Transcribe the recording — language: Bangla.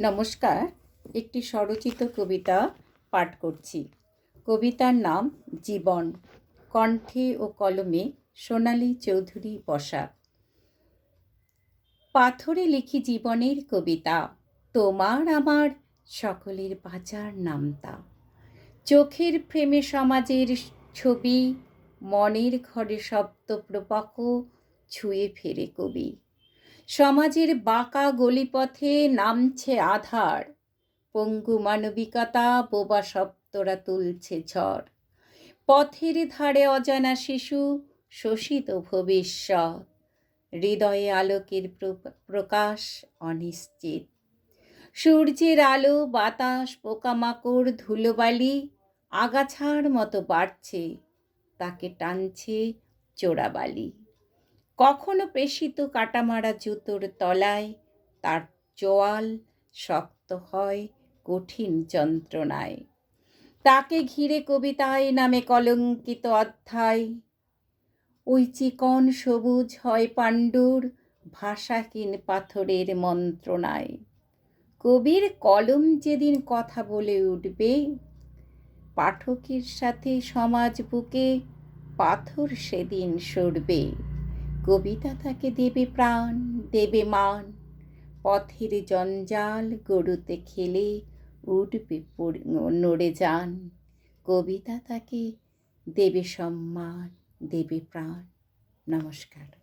নমস্কার। একটি স্বরচিত কবিতা পাঠ করছি। কবিতার নাম জীবন। কণ্ঠে ও কলমে সোনালী চৌধুরী বসা। পাথরে লিখি জীবনের কবিতা, তোমার আমার সকলের বাঁচার নামতা। চোখের ফ্রেমে সমাজের ছবি, মনের ঘরে শব্দ প্রবাহ ছুঁয়ে ফেরে কবি। সমাজের বাঁকা গলিপথে নামছে আধার, পঙ্গু মানবিকতা বোবা শব্দরা তুলছে ঝড়। পথের ধারে অজানা শিশু, শোষিত ভবিষ্যৎ, হৃদয়ে আলোকের প্রকাশ অনিশ্চিত। সূর্যের আলো, বাতাস, পোকামাকড়, ধুলোবালি আগাছার মতো বাড়ছে, তাকে টানছে চোরাবালি। কখনো পেশিত কাটামারা জুতোর তলায় তার চোয়াল শক্ত হয় কঠিন যন্ত্রণায়। তাকে ঘিরে কবিতায় নামে কলঙ্কিত অধ্যায়, ওই চিকন সবুজ হয় পাণ্ডুর ভাষাহীন পাথরের মন্ত্রণায়। কবির কলম যেদিন কথা বলে উঠবে, পাঠকের সাথে সমাজ বুকে পাথর সেদিন সরবে। কবিতা তাকে দেবে প্রাণ, দেবে মান, পথের জঞ্জাল গরুতে খেলে উঠবে নড়ে যান। কবিতা তাকে দেবে সম্মান, দেবে প্রাণ। নমস্কার।